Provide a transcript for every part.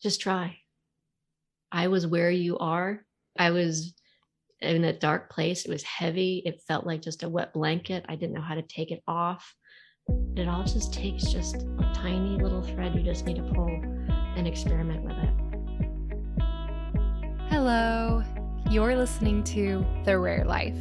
just try. I was where you are. I was in a dark place. It was heavy. It felt like just a wet blanket. I didn't know how to take it off. It all just takes just a tiny little thread you just need to pull and experiment with it. Hello, you're listening to The Rare Life.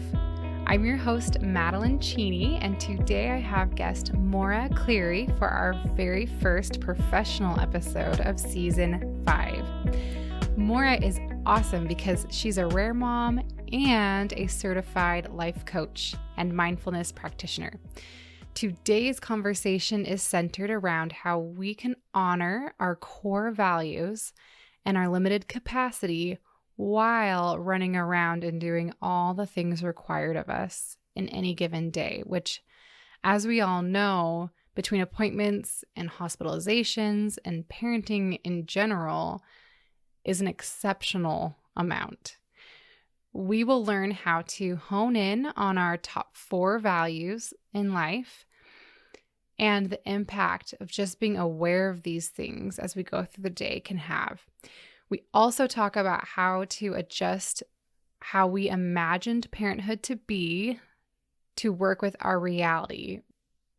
I'm your host, Madeline Cheney, and today I have guest Moira Cleary for our very first professional episode of Season 5. Moira is awesome because she's a rare mom and a certified life coach and mindfulness practitioner. Today's conversation is centered around how we can honor our core values and our limited capacity while running around and doing all the things required of us in any given day, which, as we all know, between appointments and hospitalizations and parenting in general, is an exceptional amount. We will learn how to hone in on our top 4 values in life and the impact of just being aware of these things as we go through the day can have. We also talk about how to adjust how we imagined parenthood to be to work with our reality,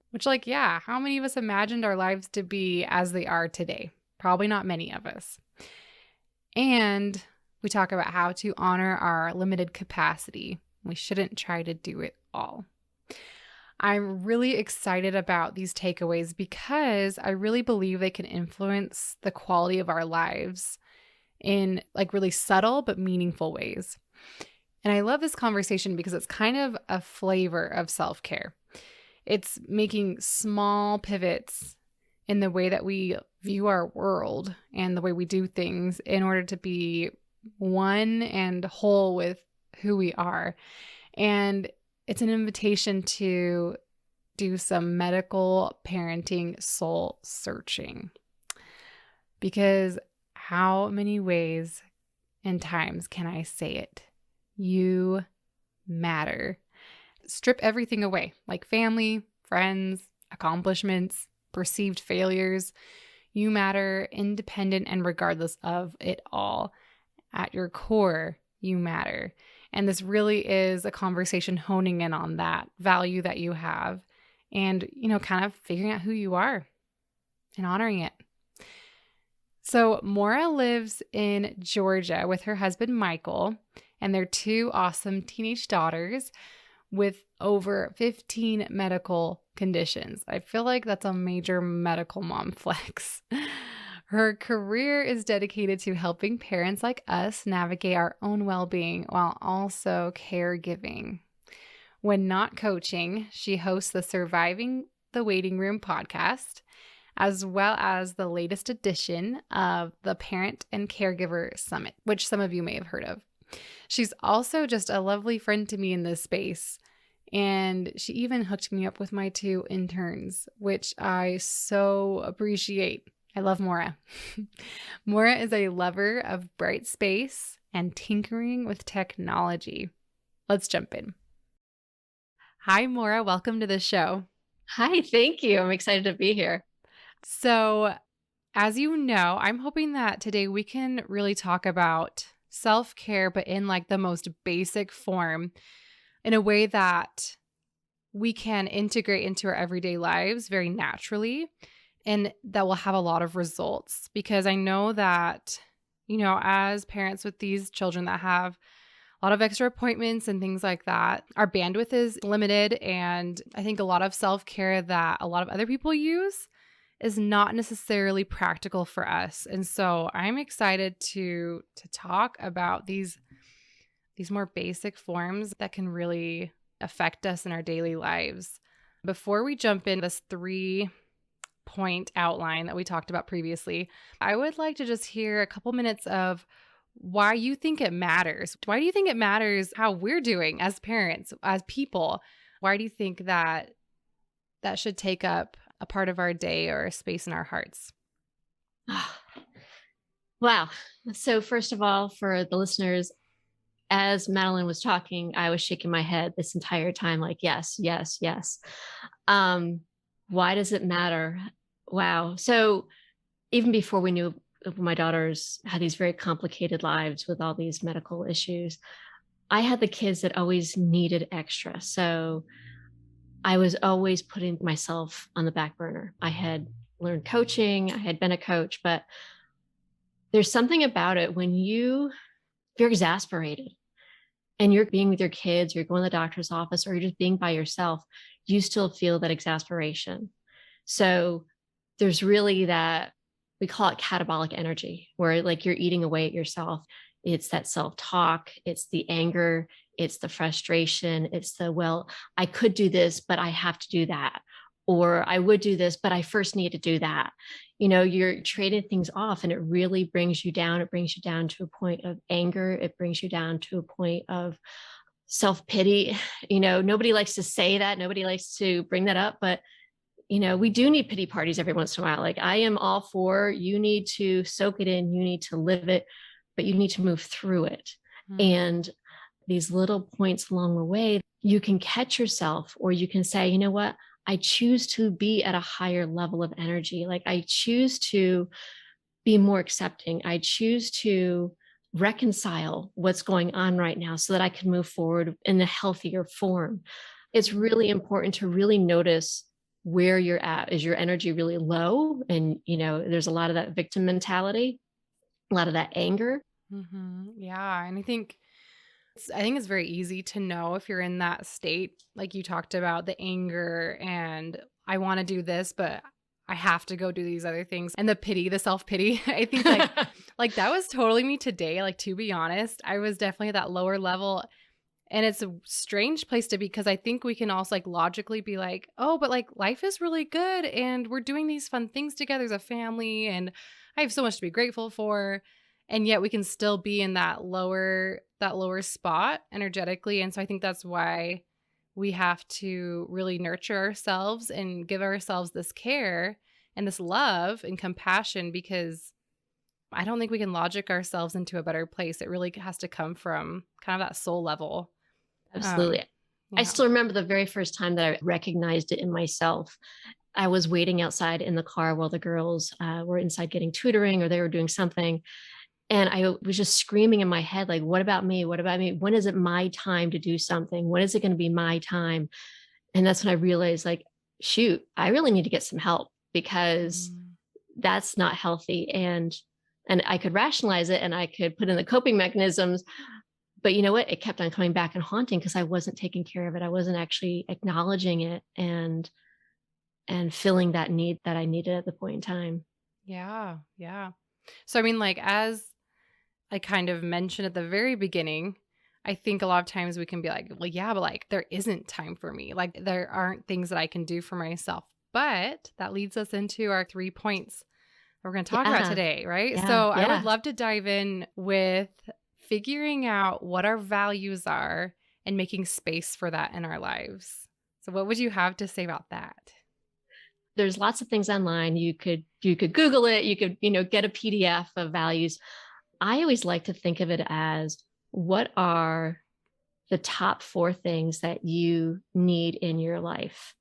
which how many of us imagined our lives to be as they are today? Probably not many of us. And we talk about how to honor our limited capacity. We shouldn't try to do it all. I'm really excited about these takeaways because I really believe they can influence the quality of our lives in really subtle but meaningful ways. And I love this conversation because it's kind of a flavor of self-care. It's making small pivots in the way that we view our world and the way we do things in order to be one and whole with who we are. And it's an invitation to do some medical parenting soul searching. Because how many ways and times can I say it? You matter. Strip everything away, like family, friends, accomplishments, perceived failures. You matter independent and regardless of it all. At your core, you matter. And this really is a conversation honing in on that value that you have and, kind of figuring out who you are and honoring it. So Moira lives in Georgia with her husband, Michael, and their 2 awesome teenage daughters with over 15 medical conditions. I feel like that's a major medical mom flex. Her career is dedicated to helping parents like us navigate our own well-being while also caregiving. When not coaching, she hosts the Surviving the Waiting Room podcast, as well as the latest edition of the Parent and Caregiver Summit, which some of you may have heard of. She's also just a lovely friend to me in this space, and she even hooked me up with my 2 interns, which I so appreciate. I love Moira. Moira is a lover of bright space and tinkering with technology. Let's jump in. Hi, Moira. Welcome to the show. Hi, thank you. I'm excited to be here. So, as you know, I'm hoping that today we can really talk about self-care, but in the most basic form, in a way that we can integrate into our everyday lives very naturally, and that will have a lot of results. Because I know that, as parents with these children that have a lot of extra appointments and things like that, our bandwidth is limited. And I think a lot of self-care that a lot of other people use is not necessarily practical for us. And so I'm excited to talk about these more basic forms that can really affect us in our daily lives. Before we jump in this 3-point outline that we talked about previously, I would like to just hear a couple minutes of why you think it matters. Why do you think it matters how we're doing as parents, as people? Why do you think that should take up a part of our day or a space in our hearts? Wow. So first of all, for the listeners, as Madeline was talking, I was shaking my head this entire time, like, yes, yes, yes. Why does it matter? Wow. So even before we knew my daughters had these very complicated lives with all these medical issues. I had the kids that always needed extra. So I was always putting myself on the back burner. I had learned coaching, I had been a coach, but there's something about it when you're exasperated and you're being with your kids, you're going to the doctor's office, or you're just being by yourself, you still feel that exasperation. So there's really that, we call it catabolic energy, where like you're eating away at yourself. It's that self-talk, it's the anger, it's the frustration, it's the, well, I could do this, but I have to do that. Or I would do this, but I first need to do that. You're trading things off and it really brings you down. It brings you down to a point of anger. It brings you down to a point of self-pity. Nobody likes to say that. Nobody likes to bring that up, but we do need pity parties every once in a while. Like I am all for, you need to soak it in, you need to live it, but you need to move through it. And these little points along the way, you can catch yourself, or you can say, you know what? I choose to be at a higher level of energy. Like I choose to be more accepting. I choose to reconcile what's going on right now so that I can move forward in a healthier form. It's really important to really notice where you're at. Is your energy really low? And, there's a lot of that victim mentality, a lot of that anger. Yeah. And I think it's very easy to know if you're in that state, like you talked about, the anger and I want to do this, but I have to go do these other things. And the pity, the self-pity, I think like that was totally me today. Like, to be honest, I was definitely at that lower level. And it's a strange place to be, because I think we can also like logically be like, oh, but like life is really good and we're doing these fun things together as a family and I have so much to be grateful for. And yet we can still be in that lower spot energetically. And so I think that's why we have to really nurture ourselves and give ourselves this care and this love and compassion, because I don't think we can logic ourselves into a better place. It really has to come from kind of that soul level. Absolutely. Yeah. I still remember the very first time that I recognized it in myself. I was waiting outside in the car while the girls were inside getting tutoring, or they were doing something. And I was just screaming in my head, like, what about me? What about me? When is it my time to do something? When is it going to be my time? And that's when I realized, like, shoot, I really need to get some help, because that's not healthy. And I could rationalize it and I could put in the coping mechanisms, but you know what? It kept on coming back and haunting because I wasn't taking care of it. I wasn't actually acknowledging it and filling that need that I needed at the point in time. Yeah. Yeah. So, I mean, like, as I kind of mentioned at the very beginning, I think a lot of times we can be like, well, yeah, but like there isn't time for me. Like there aren't things that I can do for myself. But that leads us into our 3 points that we're going to talk about today, right? Yeah, so I would love to dive in with figuring out what our values are and making space for that in our lives. So what would you have to say about that? There's lots of things online. You could Google it. You could, get a PDF of values. I always like to think of it as, what are the top 4 things that you need in your life?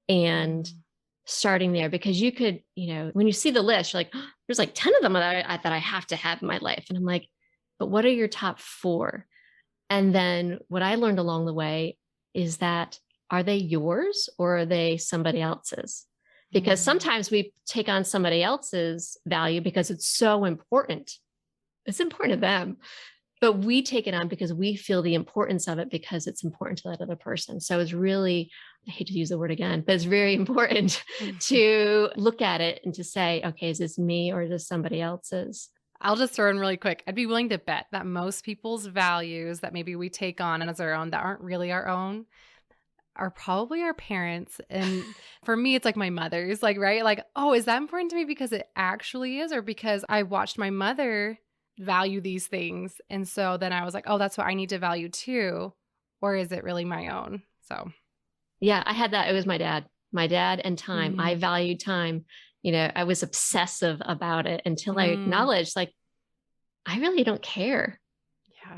And starting there, because you could, when you see the list, you're like, oh, there's like 10 of them that I have to have in my life. And I'm like, but what are your top 4? And then what I learned along the way is that, are they yours or are they somebody else's? Because sometimes we take on somebody else's value because it's so important. It's important to them, but we take it on because we feel the importance of it because it's important to that other person. So it's really, I hate to use the word again, but it's very important to look at it and to say, okay, is this me or is this somebody else's? I'll just throw in really quick. I'd be willing to bet that most people's values that maybe we take on as our own that aren't really our own are probably our parents. And for me, it's like my mother's, like, right? Like, oh, is that important to me because it actually is, or because I watched my mother value these things? And so then I was like, oh, that's what I need to value too. Or is it really my own? So, yeah, I had that. It was my dad and time. I valued time. I was obsessive about it until I acknowledged, like, I really don't care.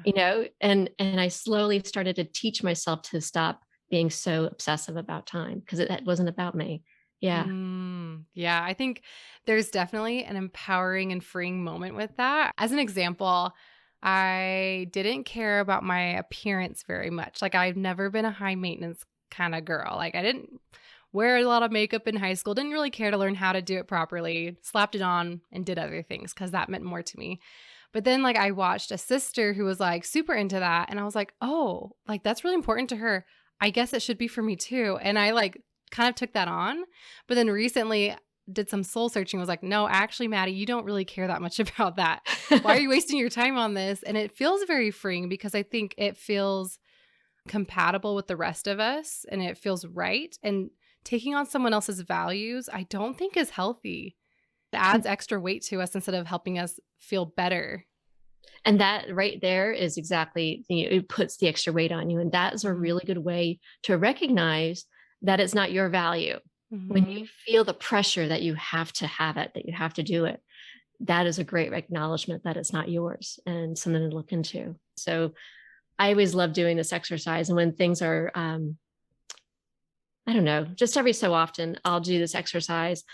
Yeah. And I slowly started to teach myself to stop being so obsessive about time, because it wasn't about me. Yeah. Yeah, I think there's definitely an empowering and freeing moment with that. As an example, I didn't care about my appearance very much. Like, I've never been a high maintenance kind of girl. Like, I didn't wear a lot of makeup in high school, didn't really care to learn how to do it properly, slapped it on and did other things because that meant more to me. But then, like, I watched a sister who was like super into that. And I was like, oh, like, that's really important to her. I guess it should be for me too. And I like kind of took that on. But then recently did some soul searching, was like, no, actually, Maddie, you don't really care that much about that. Why are you wasting your time on this? And it feels very freeing because I think it feels compatible with the rest of us and it feels right. And taking on someone else's values, I don't think is healthy. It adds extra weight to us instead of helping us feel better. And that right there is exactly, it puts the extra weight on you. And that is a really good way to recognize that it's not your value. When you feel the pressure that you have to have it, that you have to do it, that is a great acknowledgement that it's not yours and something to look into. So I always love doing this exercise. And when things are, I don't know, just every so often, I'll do this exercise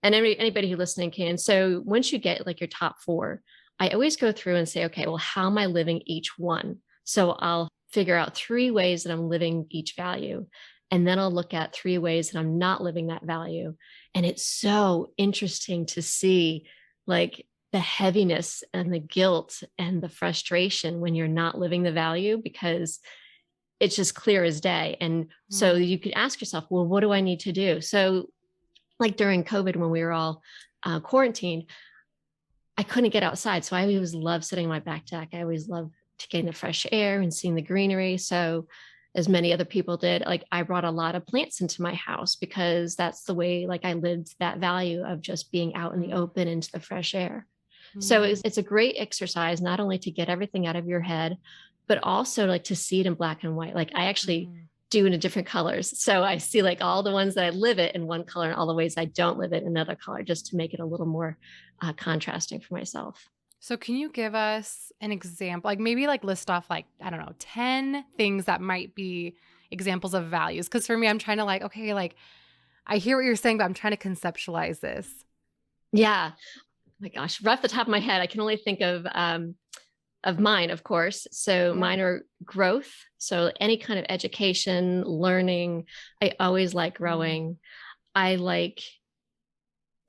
and anybody who listening can. So once you get like your top four, I always go through and say, okay, well, how am I living each one? So I'll figure out 3 ways that I'm living each value. And then I'll look at 3 ways that I'm not living that value. And it's so interesting to see like the heaviness and the guilt and the frustration when you're not living the value, because it's just clear as day. And so you could ask yourself, well, what do I need to do? So like during COVID, when we were all quarantined, I couldn't get outside. So I always loved sitting on my back deck. I always loved getting the fresh air and seeing the greenery. So as many other people did, like I brought a lot of plants into my house because that's the way like I lived that value of just being out in the open into the fresh air. So it's a great exercise, not only to get everything out of your head, but also like to see it in black and white. Like I actually do it in different colors. So I see like all the ones that I live it in one color and all the ways I don't live it in another color, just to make it a little more contrasting for myself. So can you give us an example? Like maybe like list off like, I don't know, 10 things that might be examples of values. Because for me, I'm trying to like, okay, like I hear what you're saying, but I'm trying to conceptualize this. Yeah. Oh my gosh, right off the top of my head, I can only think of mine, of course. So mine are growth. So any kind of education, learning. I always like growing. I like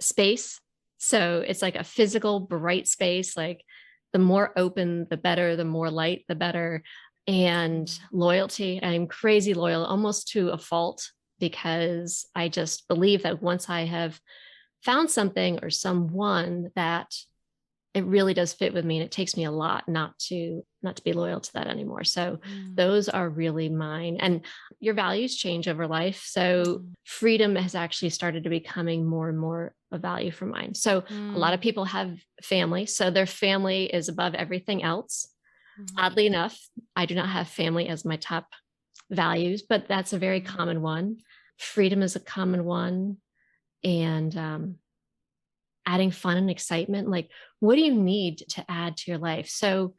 space. So it's like a physical, bright space. Like the more open, the better, the more light, the better. And loyalty. I'm crazy loyal, almost to a fault, because I just believe that once I have found something or someone that it really does fit with me, and it takes me a lot not to be loyal to that anymore. So those are really mine. And your values change over life. So freedom has actually started to becoming more and more a value for mine. So a lot of people have family, so their family is above everything else. Oddly enough, I do not have family as my top values, but that's a very common one. Freedom is a common one. And adding fun and excitement. Like, what do you need to add to your life? So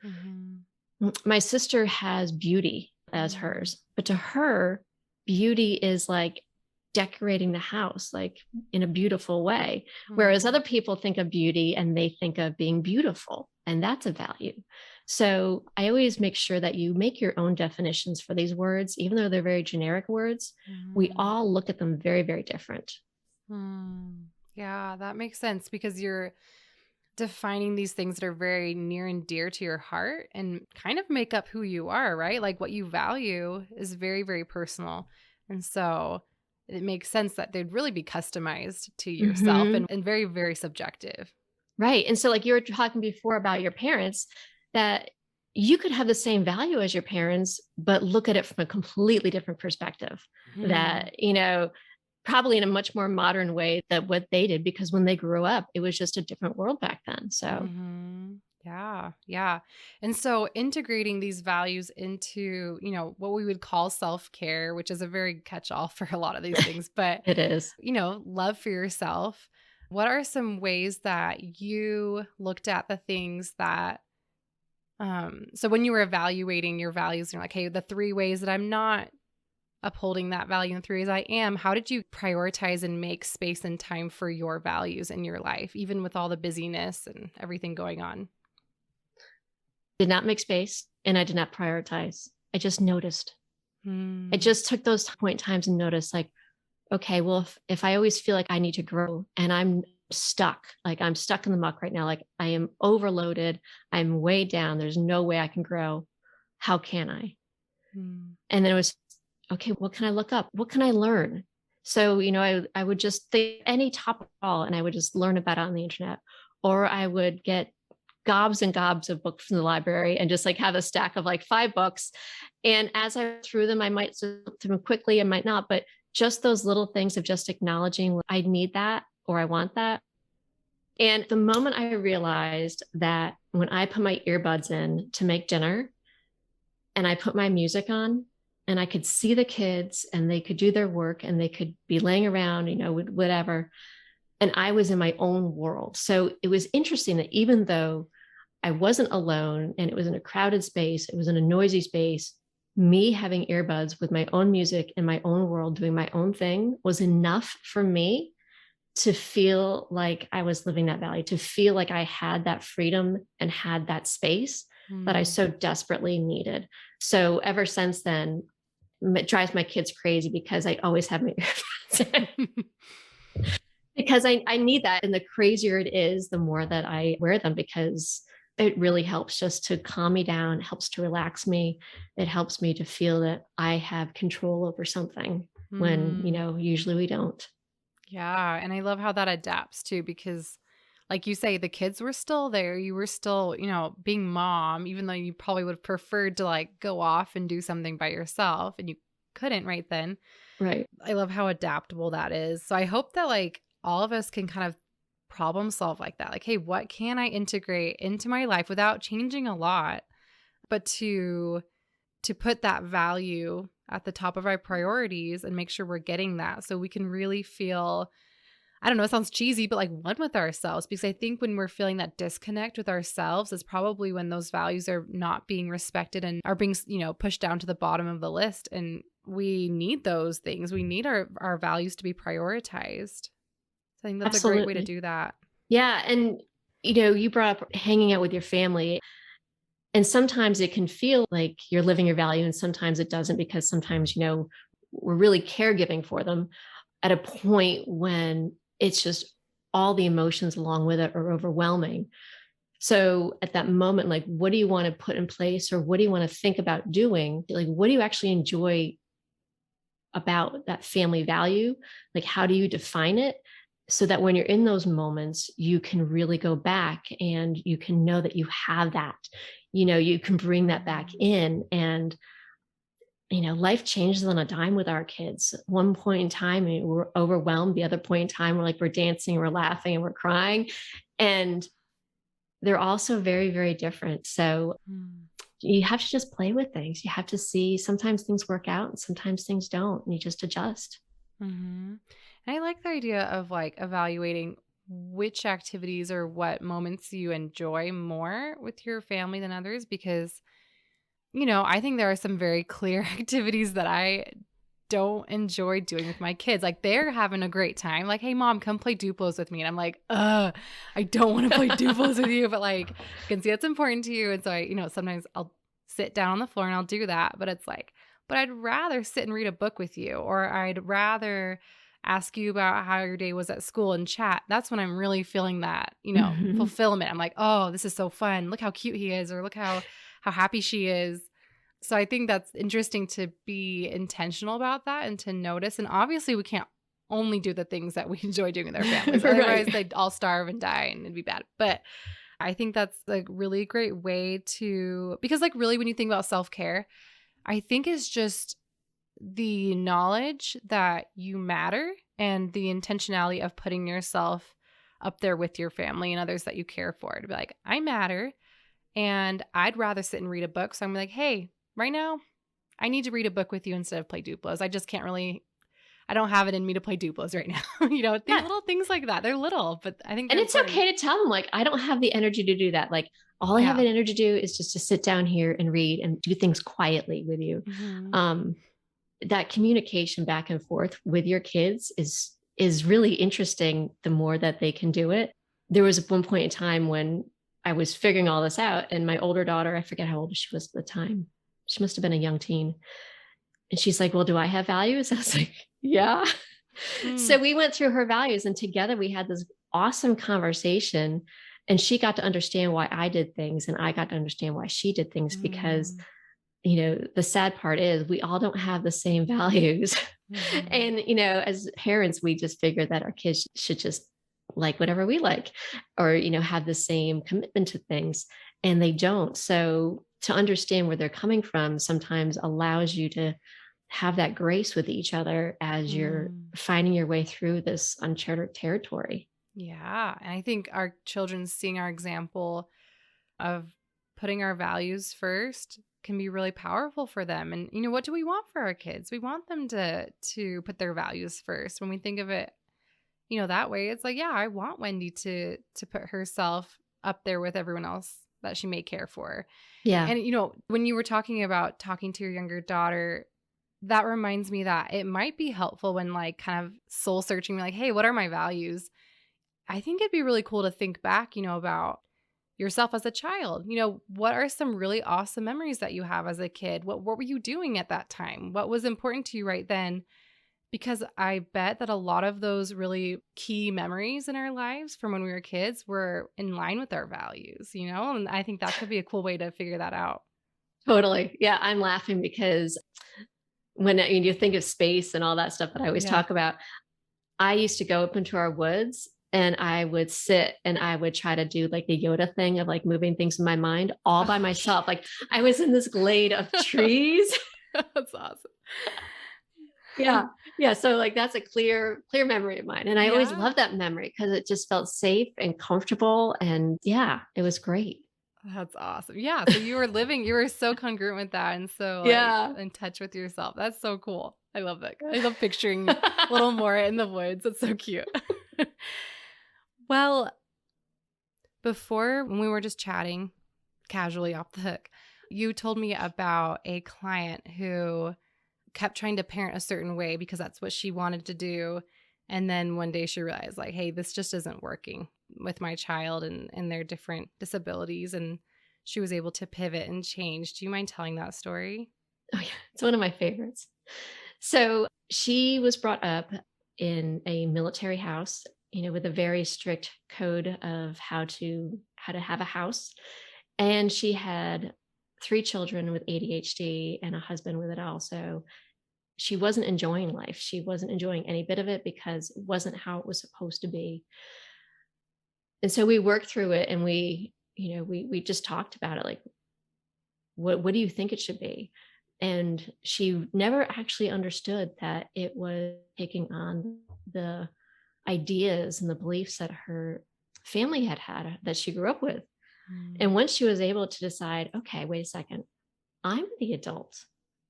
my sister has beauty as hers, but to her, beauty is like decorating the house, like in a beautiful way. Whereas other people think of beauty and they think of being beautiful, and that's a value. So I always make sure that you make your own definitions for these words, even though they're very generic words. We all look at them very, very different. Yeah, that makes sense because you're defining these things that are very near and dear to your heart and kind of make up who you are, right? Like what you value is very, very personal. And so it makes sense that they'd really be customized to yourself and very, very subjective. Right. And so like you were talking before about your parents, that you could have the same value as your parents, but look at it from a completely different perspective. That, probably in a much more modern way than what they did, because when they grew up, it was just a different world back then. So Yeah. And so integrating these values into, what we would call self-care, which is a very catch-all for a lot of these things, but it is. Love for yourself. What are some ways that you looked at the things that, so when you were evaluating your values, you're like, hey, the 3 ways that I'm not upholding that value in 3 as I am, how did you prioritize and make space and time for your values in your life, even with all the busyness and everything going on? Did not make space and I did not prioritize. I just noticed. I Mm. just took those point times and noticed like, okay, well, if I always feel like I need to grow and I'm stuck, like I'm stuck in the muck right now, like I am overloaded, I'm way down, there's no way I can grow. How can I? Mm. And then it was, okay, what can I look up? What can I learn? So, I would just think any topic at all and I would just learn about it on the internet. Or I would get gobs and gobs of books from the library and just like have a stack of like 5 books. And as I went through them, I might flip through them quickly, I might not, but just those little things of just acknowledging I need that or I want that. And the moment I realized that when I put my earbuds in to make dinner and I put my music on and I could see the kids and they could do their work and they could be laying around, with whatever. And I was in my own world. So it was interesting that even though I wasn't alone and it was in a crowded space, it was in a noisy space, me having earbuds with my own music in my own world, doing my own thing was enough for me to feel like I was living that value, to feel like I had that freedom and had that space that I Mm. so desperately needed. So ever since then, it drives my kids crazy because I always have my earbuds in because I need that. And the crazier it is, the more that I wear them because it really helps just to calm me down, it helps to relax me. It helps me to feel that I have control over something when, Mm. usually we don't. Yeah, and I love how that adapts too because like you say the kids were still there. You were still, being mom even though you probably would have preferred to like go off and do something by yourself and you couldn't right then. Right. I love how adaptable that is. So I hope that like all of us can kind of problem solve like that. Like, hey, what can I integrate into my life without changing a lot, but to put that value at the top of our priorities and make sure we're getting that so we can really feel, I don't know, it sounds cheesy, but like one with ourselves. Because I think when we're feeling that disconnect with ourselves is probably when those values are not being respected and are being, pushed down to the bottom of the list. And we need those things. We need our values to be prioritized. So I think that's a great way to Absolutely. do that. Yeah. And, you brought up hanging out with your family. And sometimes it can feel like you're living your value, and sometimes it doesn't, because sometimes, we're really caregiving for them at a point when it's just all the emotions along with it are overwhelming. So at that moment, like, what do you want to put in place or what do you want to think about doing? Like, what do you actually enjoy about that family value? Like, how do you define it? So that when you're in those moments, you can really go back and you can know that you have that, you can bring that back Mhm. in. And, life changes on a dime with our kids. At one point in time, we're overwhelmed. The other point in time, we're dancing, we're laughing, and we're crying. And they're also very, very different. So Mm. you have to just play with things. You have to see sometimes things work out and sometimes things don't. And you just adjust. Mhm. And I like the idea of like evaluating which activities or what moments you enjoy more with your family than others because, I think there are some very clear activities that I don't enjoy doing with my kids. Like they're having a great time. Like, hey mom, come play Duplos with me. And I'm like, I don't want to play Duplos with you, but like I can see it's important to you. And so I, sometimes I'll sit down on the floor and I'll do that. But it's like, but I'd rather sit and read a book with you, or I'd rather ask you about how your day was at school and chat. That's when I'm really feeling that, Mhm. fulfillment. I'm like, oh, this is so fun. Look how cute he is, or look how happy she is. So I think that's interesting to be intentional about that and to notice. And obviously, we can't only do the things that we enjoy doing with our families. Otherwise, Right. they'd all starve and die and it'd be bad. But I think that's like really great way to, because like really when you think about self-care, I think is just the knowledge that you matter and the intentionality of putting yourself up there with your family and others that you care for. To be like, I matter and I'd rather sit and read a book. So I'm like, hey, right now, I need to read a book with you instead of play Duplos. I just can't really, I don't have it in me to play Duplos right now. Yeah. Little things like that. They're little, but I think And they're it's important. okay to tell them, like, I don't have the energy to do that. Like, all I have Yeah. an energy to do is just to sit down here and read and do things quietly with you. Hmm. Um, that communication back and forth with your kids is really interesting the more that they can do it. There was one point in time when I was figuring all this out, and my older daughter, I forget how old she was at the time. She must have been a young teen. And she's like, well, do I have values? I was like, yeah. So Mm. we went through her values, and together we had this awesome conversation. And she got to understand why I did things, and I got to understand why she did things, because Mm. the sad part is we all don't have the same values. Mhm. And, as parents, we just figure that our kids should just like whatever we like, or, have the same commitment to things, and they don't. So to understand where they're coming from sometimes allows you to have that grace with each other as you're Mm. finding your way through this uncharted territory. Yeah. And I think our children seeing our example of putting our values first can be really powerful for them. And what do we want for our kids? We want them to put their values first. When we think of it, that way, it's like, yeah, I want Wendy to put herself up there with everyone else that she may care for. Yeah. And when you were talking about talking to your younger daughter, that reminds me that it might be helpful when like kind of soul searching, like, hey, what are my values? I think it'd be really cool to think back, about yourself as a child. What are some really awesome memories that you have as a kid? What were you doing at that time? What was important to you right then? Because I bet that a lot of those really key memories in our lives from when we were kids were in line with our values, And I think that could be a cool way to figure that out. Totally. Yeah. I'm laughing because when you think of space and all that stuff that I always Yeah. talk about, I used to go up into our woods and I would sit and I would try to do like the Yoda thing of like moving things in my mind all by Oh, myself. Like I was in this glade of trees. that's awesome. Yeah. Yeah. So like that's a clear memory of mine. And I always Yeah. loved that memory because it just felt safe and comfortable. And yeah, it was great. That's awesome. Yeah, so you were so congruent with that and so, like, Yeah. in touch with yourself. That's so cool. I love that. I love picturing little Maura in the woods. That's so cute. Well, before when we were just chatting casually off the hook, you told me about a client who kept trying to parent a certain way because that's what she wanted to do. And then one day she realized, like, hey, this just isn't working with my child and their different disabilities. And she was able to pivot and change. Do you mind telling that story? Oh, yeah. It's one of my favorites. So she was brought up in a military house, with a very strict code of how to have a house. And she had three children with ADHD and a husband with it also. She wasn't enjoying life. She wasn't enjoying any bit of it because it wasn't how it was supposed to be. And so we worked through it, and we just talked about it, like, what do you think it should be? And she never actually understood that it was taking on the ideas and the beliefs that her family had that she grew up with. And Mm. once she was able to decide, okay, wait a second, I'm the adult,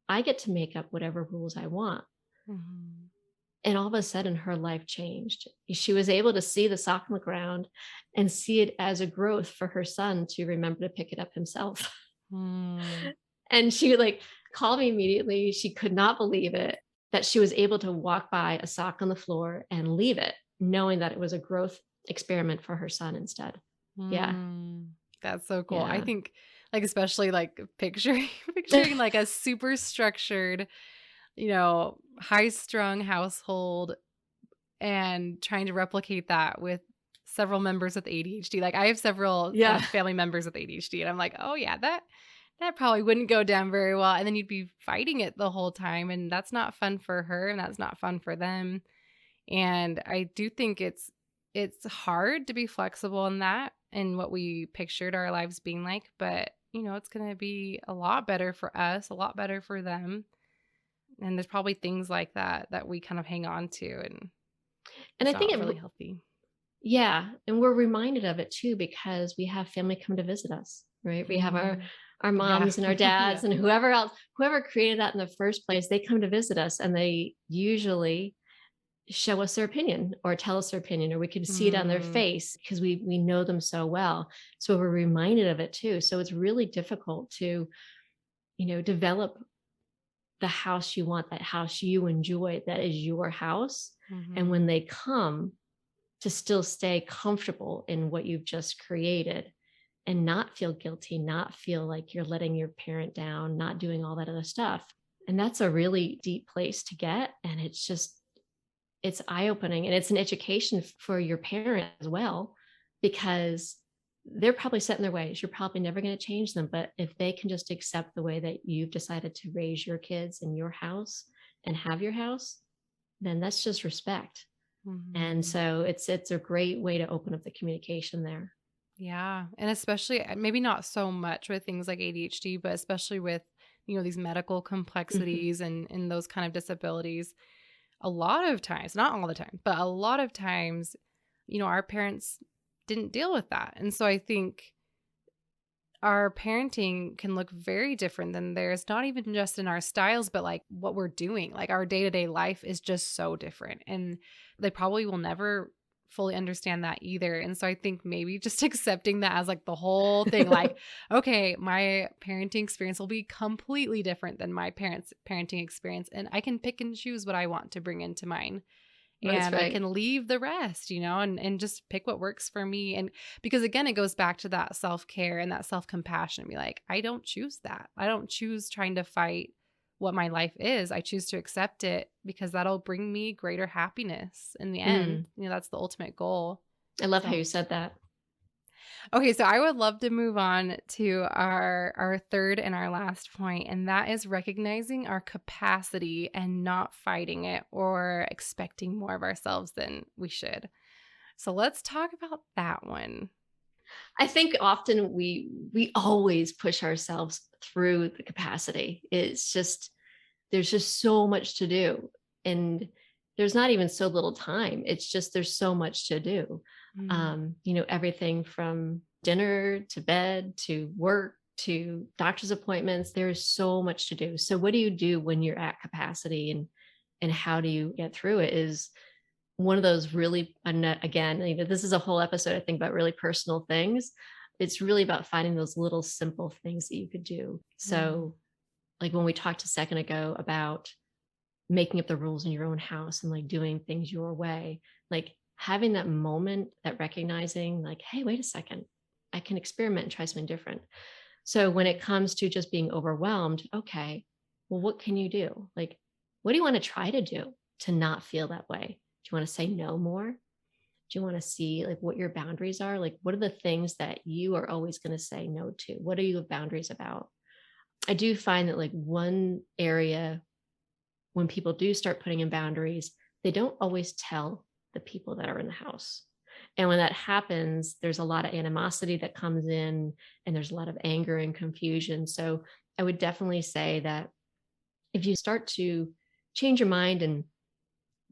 I get to make up whatever rules I want. Mhm. And all of a sudden her life changed. She was able to see the sock on the ground and see it as a growth for her son to remember to pick it up himself. Mm. And she like called me immediately. She could not believe it that she was able to walk by a sock on the floor and leave it, knowing that it was a growth experiment for her son instead. Yeah. Mm. That's so cool. I Yeah. think, like, especially like picturing like a super structured, high strung household and trying to replicate that with several members with ADHD. Like I have several Yeah. family members with ADHD, and I'm like, oh yeah, that probably wouldn't go down very well. And then you'd be fighting it the whole time, and that's not fun for her, and that's not fun for them. And I do think it's hard to be flexible in that and what we pictured our lives being like, but it's going to be a lot better for us, a lot better for them. And there's probably things like that we kind of hang on to, and And it's I think not really healthy. yeah. And we're reminded of it too, because we have family come to visit us, right? We have our Mm. Yeah. moms and our Yeah. dads and whoever else, whoever created that in the first place, they come to visit us, and they usually show us their opinion or tell us their opinion, or we can see it on their Mm. face because we know them so well. So we're reminded of it too. So it's really difficult to, develop the house you want, that house you enjoy, that is your house. And Mm-hmm. when they come, to still stay comfortable in what you've just created and not feel guilty, not feel like you're letting your parent down, not doing all that other stuff. And that's a really deep place to get. And it's eye opening, and it's an education for your parent as well, because they're probably set in their ways. You're probably never going to change them. But if they can just accept the way that you've decided to raise your kids in your house and have your house, then that's just respect. And Mm-hmm. so it's a great way to open up the communication there. Yeah. And especially maybe not so much with things like ADHD, but especially with, these medical Mhm. complexities and those kind of disabilities. A lot of times, not all the time, but a lot of times, our parents didn't deal with that. And so I think our parenting can look very different than theirs, not even just in our styles, but like what we're doing. Like our day to day life is just so different. And they probably will never fully understand that either. And so I think maybe just accepting that as like the whole thing, like, okay, my parenting experience will be completely different than my parents' parenting experience. And I can pick and choose what I want to bring into mine, That's and I right. can leave the rest, and just pick what works for me. And because again, it goes back to that self-care and that self-compassion. Be like, I don't choose that. I don't choose trying to fight what my life is. I choose to accept it because that'll bring me greater happiness in the end. Mm. That's the ultimate goal. I love how So you said that. okay, so I would love to move on to our third and our last point, and that is recognizing our capacity and not fighting it or expecting more of ourselves than we should. So let's talk about that one. I think often we always push ourselves through the capacity. It's just there's just so much to do, and there's not even so little time. It's just there's so much to do. Mm, Everything from dinner to bed to work to doctor's appointments. There's so much to do. So what do you do when you're at capacity, and how do you get through it is one of those really, again, this is a whole episode, I think, about really personal things. It's really about finding those little simple things that you could do. mm, So, like when we talked a second ago about making up the rules in your own house and like doing things your way, like having that moment, that recognizing, like, hey, wait a second, I can experiment and try something different. So, when it comes to just being overwhelmed, okay, well, what can you do? Like, what do you want to try to do to not feel that way? Do you want to say no more? Do you want to see like what your boundaries are? Like, what are the things that you are always going to say no to? What are your boundaries about? I do find that like one area when people do start putting in boundaries, they don't always tell the people that are in the house. And when that happens, there's a lot of animosity that comes in, and there's a lot of anger and confusion. So I would definitely say that if you start to change your mind and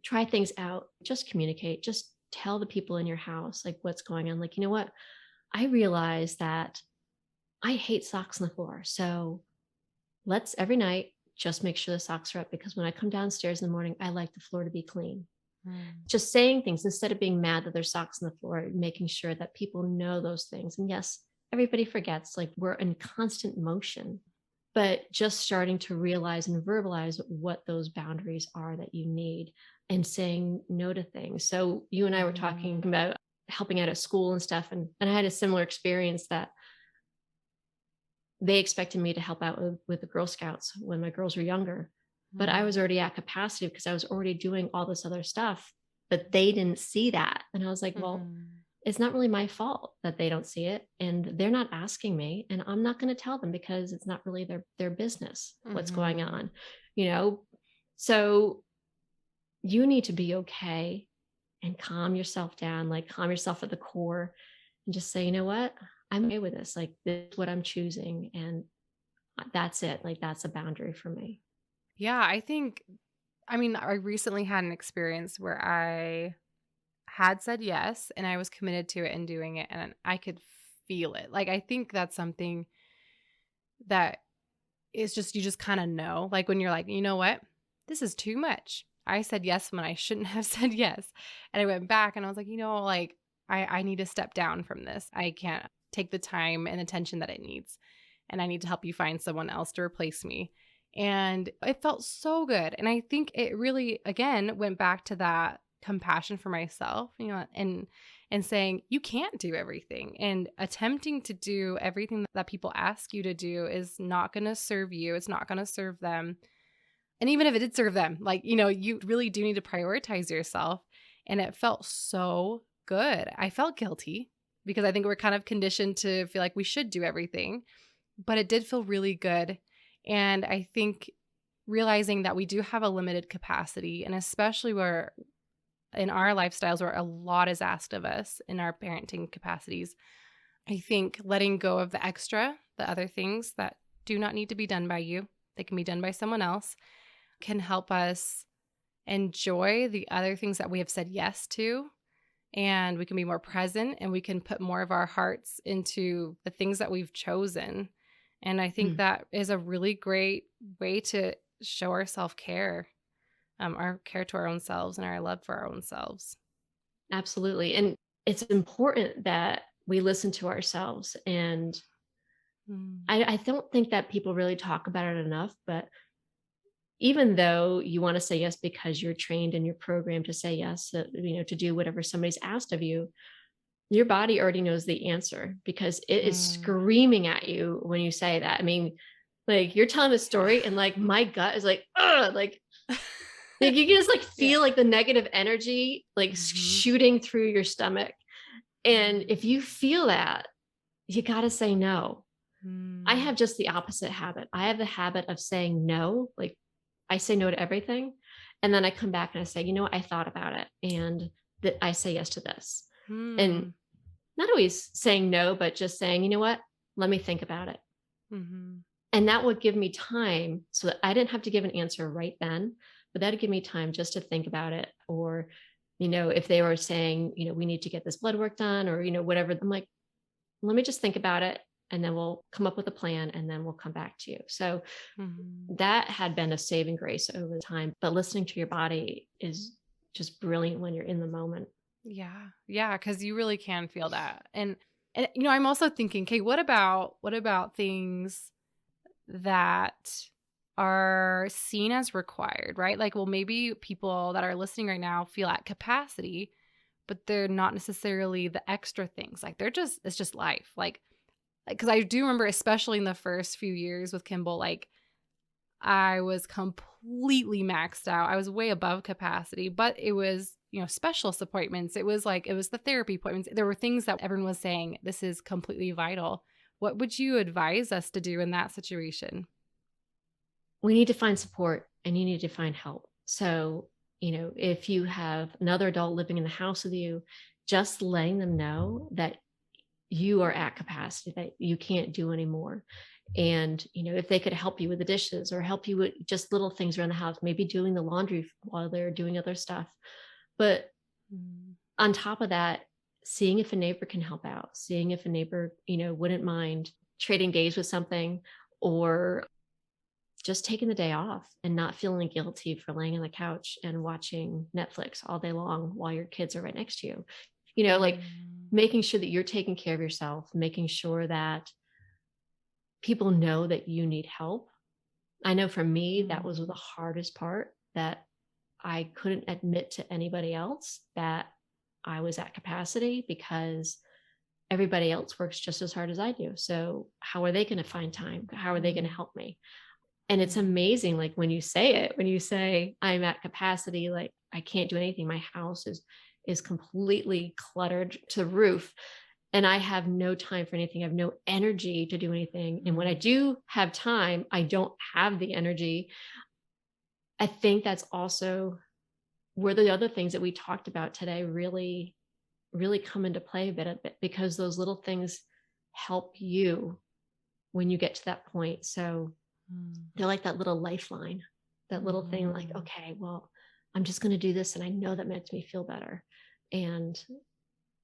try things out, just communicate, just tell the people in your house like what's going on. Like, you know what? I realize that I hate socks on the floor. So let's every night just make sure the socks are up, because when I come downstairs in the morning, I like the floor to be clean. mm, Just saying things instead of being mad that there's socks on the floor, making sure that people know those things. And yes, everybody forgets, like we're in constant motion, but just starting to realize and verbalize what those boundaries are that you need, and saying no to things. So you and I were talking mm, about helping out at school and stuff. And I had a similar experience that they expected me to help out with the Girl Scouts when my girls were younger. But I mm, was already at capacity because I was already doing all this other stuff, but they didn't see that. And I was like, well, mm, it's not really my fault that they don't see it. And they're not asking me. And I'm not going to tell them because it's not really their business what's going mm. on, you know? So you need to be okay and calm yourself down, like calm yourself at the core, and just say, you know what? I'm okay with this. Like, this is what I'm choosing. And that's it. Like, that's a boundary for me. Yeah, I recently had an experience where I had said yes and I was committed to it and doing it, and I could feel it. Like I think that's something that is just you just kind of know. Like when you're like, "You know what? This is too much. I said yes when I shouldn't have said yes." And I went back and I was like, like I need to step down from this. I can't take the time and attention that it needs. And I need to help you find someone else to replace me. And it felt so good. And I think it really, again, went back to that compassion for myself, and saying, you can't do everything. And attempting to do everything that people ask you to do is not going to serve you. It's not going to serve them. And even if it did serve them, you really do need to prioritize yourself. And it felt so good. I felt guilty because I think we're kind of conditioned to feel like we should do everything, but it did feel really good. And I think realizing that we do have a limited capacity, and especially where in our lifestyles where a lot is asked of us in our parenting capacities, I think letting go of the other things that do not need to be done by you, they can be done by someone else, can help us enjoy the other things that we have said yes to. And we can be more present, and we can put more of our hearts into the things that we've chosen. And I think Mm, that is a really great way to show our care to our own selves and our love for our own selves. absolutely. And it's important that we listen to ourselves. And Mm. I don't think that people really talk about it enough, but even though you want to say yes because you're trained and you're programmed to say yes, to do whatever somebody's asked of you, your body already knows the answer because it is Mm. screaming at you when you say that. I mean, like you're telling the Yeah. story and like my gut is like, ugh, like you can just like Yeah. feel like the negative energy like Mhm. shooting through your stomach. And Mm. if you feel that, you got to say no. I Mm. have just the opposite habit. I have the habit of saying no. Like I say no to everything. And then I come back and I say, you know what? I thought about it and that I say yes to this. And Mm. not always saying no, but just saying, you know what? Let me think about it. Mhm. And that would give me time so that I didn't have to give an answer right then, but that'd give me time just to think about it. Or, if they were saying, we need to get this blood work done or, whatever, I'm like, let me just think about it and then we'll come up with a plan and then we'll come back to you. So Mhm. that had been a saving grace over time. But listening to your body is just brilliant when you're in the moment. Yeah. Yeah, cuz you really can feel that. And I'm also thinking, okay, what about things that are seen as required, right? Like, well, maybe people that are listening right now feel at capacity, but they're not necessarily the extra things. Like it's just life. Because I do remember, especially in the first few years with Kimball, like I was completely maxed out. I was way above capacity, but it was, specialist appointments. It was the therapy appointments. There were things that everyone was saying, this is completely vital. What would you advise us to do in that situation? We need to find support and you need to find help. So, if you have another adult living in the house with you, just letting them know that you are at capacity, that you can't do anymore. And, if they could help you with the dishes or help you with just little things around the house, maybe doing the laundry while they're doing other stuff. But Mm. on top of that, seeing if a neighbor can help out, seeing if a neighbor, wouldn't mind trading days with something or just taking the day off and not feeling guilty for laying on the couch and watching Netflix all day long while your kids are right next to you. Like Mm. making sure that you're taking care of yourself, making sure that people know that you need help. I know for me, that was the Mm. hardest part that I couldn't admit to anybody else that I was at capacity because everybody else works just as hard as I do. So, how are they going to find time? How are they going to Mm. help me? And it's Mm. amazing, like when you say it, when you say I'm at capacity, like I can't do anything. My house is completely cluttered to the roof and I have no time for anything. I have no energy to do anything. And when I Mm. do have time, I don't have the energy. I think that's also where the other things that we talked about today really, really come into play a bit because those little things help you when you get to that point. So Mm. they're like that little lifeline, that little thing like, Mhm. okay, well, I'm just going to do this and I know that makes me feel better. And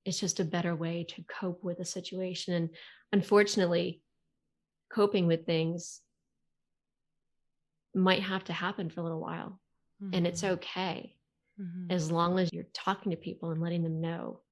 it's just a better way to cope with a situation. And unfortunately, coping with things might have to happen for a little while. And it's Mhm. okay Mhm. as long as you're talking to people and letting them know.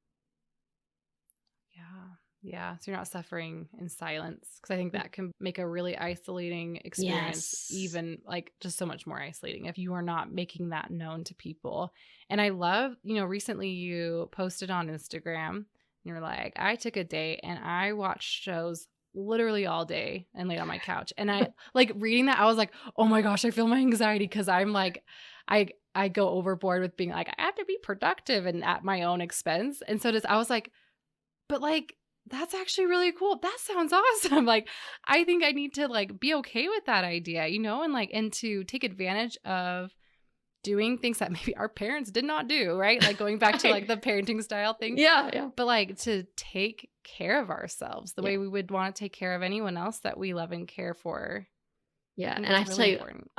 Yeah. Yeah. So you're not suffering in silence. Cause I think that can make a really isolating experience, Yes. even like just so much more isolating if you are not making that known to people. And I love, recently you posted on Instagram and you're like, I took a day and I watched shows literally all day and laid on my couch. And I like reading that, I was like, oh my gosh, I feel my anxiety because I'm like, I go overboard with being like, I have to be productive and at my own expense. And so I was like, but like, that's actually really cool. That sounds awesome. Like, I think I need to like be okay with that idea, and like, and to take advantage of doing things that maybe our parents did not do, right? Like going back to Right. like the parenting style thing, Yeah, yeah. but like to take care of ourselves the Yeah. way we would want to take care of anyone else that we love and care for. I Yeah, think and I that's have to really tell you, important.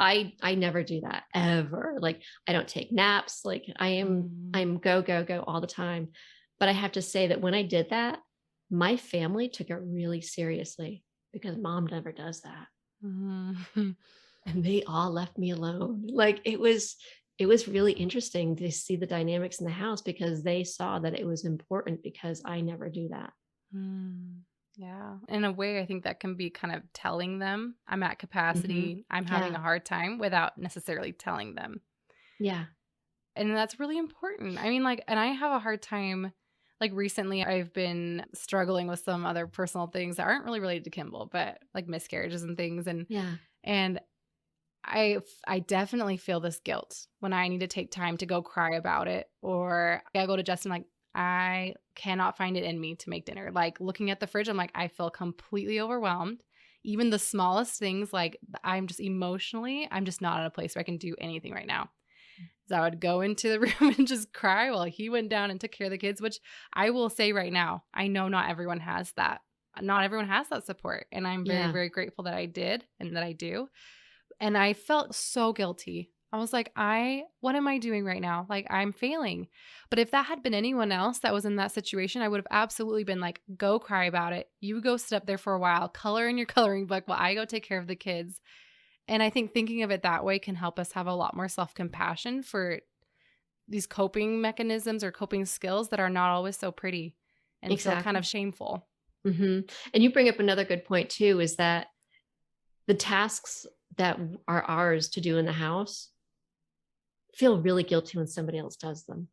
I never do that ever. Like, I don't take naps, like, Mhm. I'm go, go, go all the time. But I have to say that when I did that, my family took it really seriously because mom never does that, Mhm. and they all left me alone. Like, it was really interesting to see the dynamics in the house because they saw that it was important because I never do that. Mm, yeah. In a way, I think that can be kind of telling them I'm at Mhm. capacity, I'm having Yeah. a hard time without necessarily telling them. Yeah. And that's really important. I mean, like, and I have a hard time. Like recently, I've been struggling with some other personal things that aren't really related to Kimball, but like miscarriages and things. Yeah. And I definitely feel this guilt when I need to take time to go cry about it, or I go to Justin like, I cannot find it in me to make dinner. Like looking at the fridge, I'm like, I feel completely overwhelmed. Even the smallest things, like I'm just emotionally, I'm just not in a place where I can do anything right now. So I would go into the room and just cry while he went down and took care of the kids, which I will say right now, I know not everyone has that. Not everyone has that support. And I'm very, Yeah. very grateful that I did and that I do. And I felt so guilty. I was like, what am I doing right now? Like, I'm failing. But if that had been anyone else that was in that situation, I would have absolutely been like, go cry about it. You go sit up there for a while, color in your coloring book while I go take care of the kids. And I think thinking of it that way can help us have a lot more self compassion for these coping mechanisms or coping skills that are not always so pretty and feel kind of Exactly. shameful. Mhm. And you bring up another good point too, is that the tasks that are ours to do in the house feel really guilty when somebody else does them.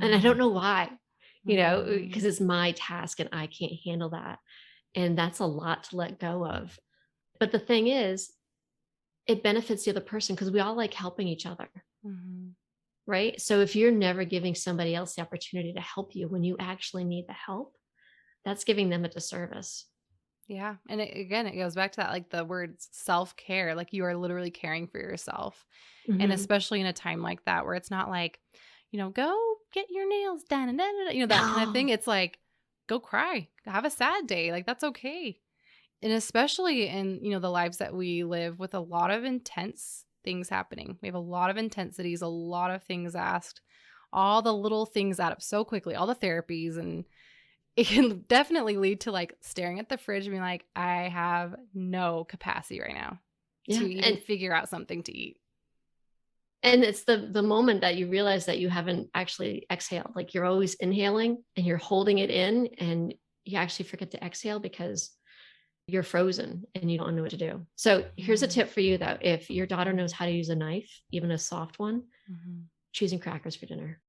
And I don't Mm, know why, because mm, it's my task and I can't handle that. And that's a lot to let go of. But the thing is, it benefits the other person because we all like helping each other, mhm. right? So if you're never giving somebody else the opportunity to help you when you actually need the help, that's giving them a disservice. Yeah. And again, it goes back to that like the words self care, like you are literally caring for yourself. And Mhm. especially in a time like that where it's not like, go get your nails done and that kind of thing. No. It's like, go cry, have a sad day. Like that's okay. And especially in, the lives that we live with a lot of intense things happening. We have a lot of intensities, a lot of things asked. All the little things add up so quickly, all the therapies, and it can definitely lead to like staring at the fridge and being like, I have no capacity right now to Yeah. even figure out something to eat. And it's the moment that you realize that you haven't actually exhaled. Like, you're always inhaling and you're holding it in, and you actually forget to exhale because you're frozen and you don't know what to do. So here's a Mm, tip for you though. If your daughter knows how to use a knife, even a soft one, mhm. choosing crackers for dinner.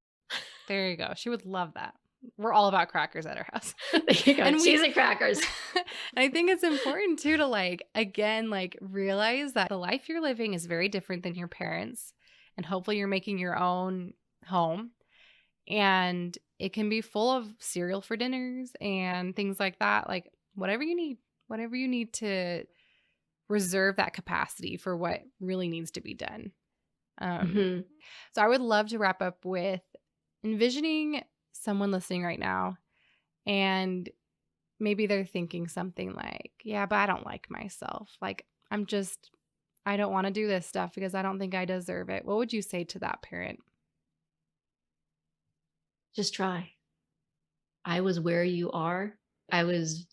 There you go. She would love that. We're all about crackers at our house. There you go. And we Cheese and crackers. I think it's important too to like again like realize that the life you're living is very different than your parents and hopefully you're making your own home and it can be full of cereal for dinners and things like that like whatever you need to reserve that capacity for what really needs to be done. Um Mhm. so I would love to wrap up with envisioning someone listening right now and maybe they're thinking something like, yeah, but I don't like myself. Like, I don't want to do this stuff because I don't think I deserve it. What would you say to that parent? Just try. I was where you are. I was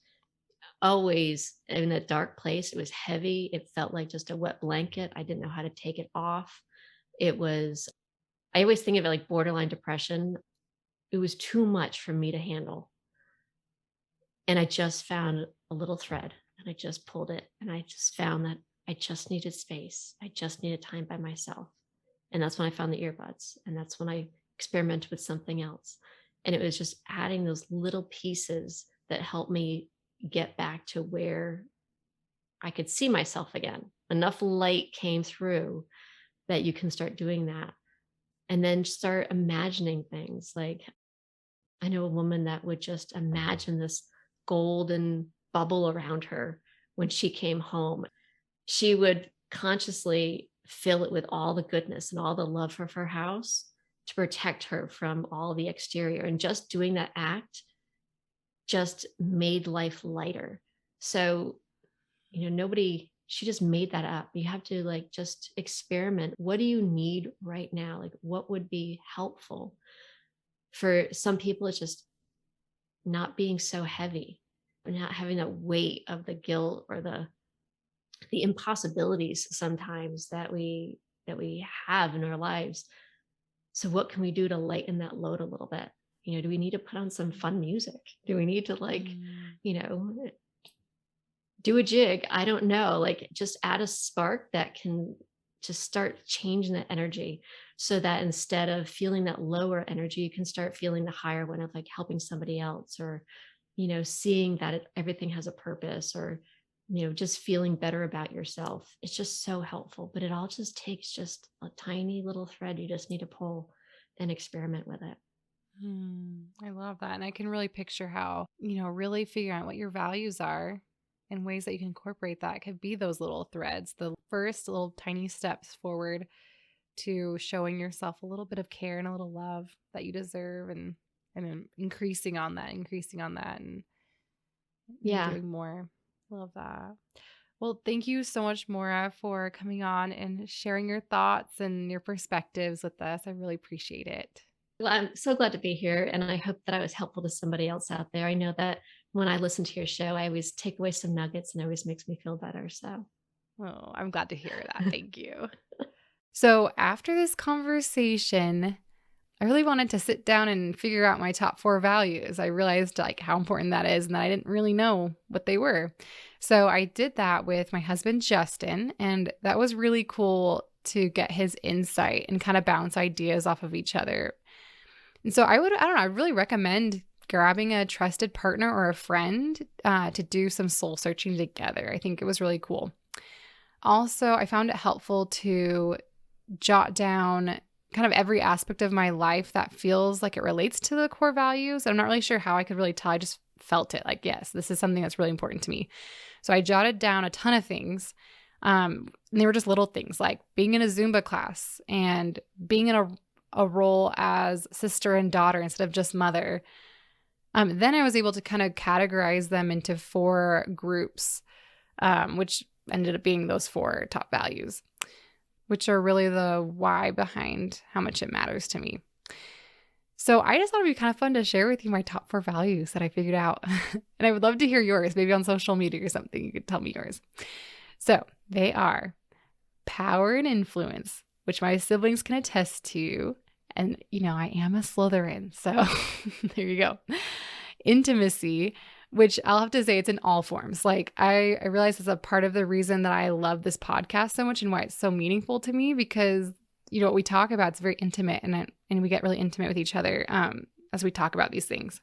always in a dark place. It was heavy. It felt like just a wet blanket. I didn't know how to take it off. It was, I always think of it like borderline depression. It was too much for me to handle. And I just found a little thread and I just pulled it and I just found that I just needed space. I just needed time by myself. And that's when I found the earbuds. And that's when I experimented with something else. And it was just adding those little pieces that helped me get back to where I could see myself again. Enough light came through that you can start doing that. And then start imagining things. Like I know a woman that would just imagine this golden bubble around her when she came home. She would consciously fill it with all the goodness and all the love of her house to protect her from all the exterior. And just doing that act just made life lighter. So, she just made that up. You have to like just experiment. What do you need right now? Like, what would be helpful? For some people, it's just not being so heavy, or not having that weight of the guilt or the impossibilities sometimes that we have in our lives. So what can we do to lighten that load a little bit? Do we need to put on some fun music? Do we need to do a jig? I don't know, like just add a spark that can just start changing that energy, so that instead of feeling that lower energy, you can start feeling the higher one of like helping somebody else, or seeing that everything has a purpose, or just feeling better about yourself. It's just so helpful, but it all just takes just a tiny little thread you just need to pull and experiment with it. I love that. And I can really picture how, really figuring out what your values are and ways that you can incorporate that could be those little threads, the first little tiny steps forward to showing yourself a little bit of care and a little love that you deserve, and then increasing on that and Yeah. doing more. Love that. Well, thank you so much, Moira, for coming on and sharing your thoughts and your perspectives with us. I really appreciate it. Well, I'm so glad to be here, and I hope that I was helpful to somebody else out there. I know that when I listen to your show, I always take away some nuggets and it always makes me feel better. So, Oh, I'm glad to hear that. Thank you. So after this conversation, I really wanted to sit down and figure out my top 4 values. I realized like how important that is and that I didn't really know what they were. So I did that with my husband, Justin, and that was really cool to get his insight and kind of bounce ideas off of each other. And so I really recommend grabbing a trusted partner or a friend to do some soul searching together. I think it was really cool. Also, I found it helpful to jot down kind of every aspect of my life that feels like it relates to the core values. I'm not really sure how I could really tell. I just felt it like, yes, this is something that's really important to me. So I jotted down a ton of things. And they were just little things like being in a Zumba class and being in a role as sister and daughter instead of just mother. Then I was able to kind of categorize them into 4 groups, which ended up being those 4 top values, which are really the why behind how much it matters to me. So I just thought it'd be kind of fun to share with you my top 4 values that I figured out. And I would love to hear yours, maybe on social media or something. You could tell me yours. So they are power and influence, which my siblings can attest to. And, I am a Slytherin. So there you go. Intimacy, which I'll have to say it's in all forms. Like I realize it's a part of the reason that I love this podcast so much and why it's so meaningful to me, because what we talk about, it's very intimate, and we get really intimate with each other as we talk about these things.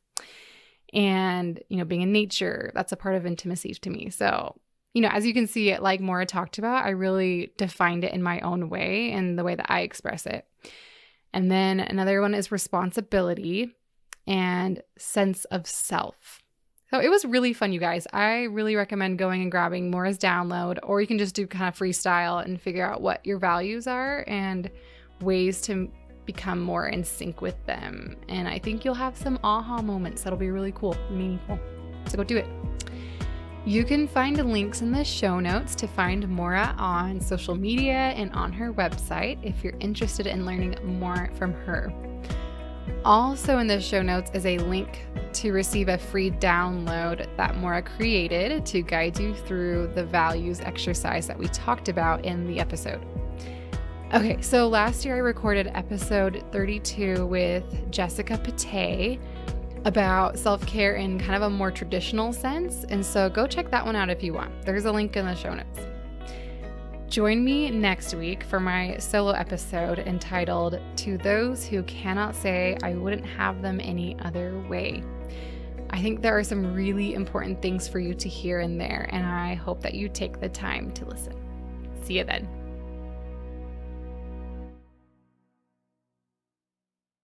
And being in nature, that's a part of intimacy to me. So as you can see, it, like Moira talked about, I really defined it in my own way and the way that I express it. And then another one is responsibility and sense of self. So it was really fun, you guys. I really recommend going and grabbing Moira's download, or you can just do kind of freestyle and figure out what your values are and ways to become more in sync with them. And I think you'll have some aha moments that'll be really cool and meaningful. So go do it. You can find links in the show notes to find Moira on social media and on her website if you're interested in learning more from her. Also in the show notes is a link to receive a free download that Moira created to guide you through the values exercise that we talked about in the episode. Okay, so last year I recorded episode 32 with Jessica Pate. about self-care in kind of a more traditional sense. And so go check that one out if you want. There's a link in the show notes. Join me next week for my solo episode entitled "To Those Who Cannot Say I Wouldn't Have Them Any Other Way." I think there are some really important things for you to hear in there, and I hope that you take the time to listen. See you then.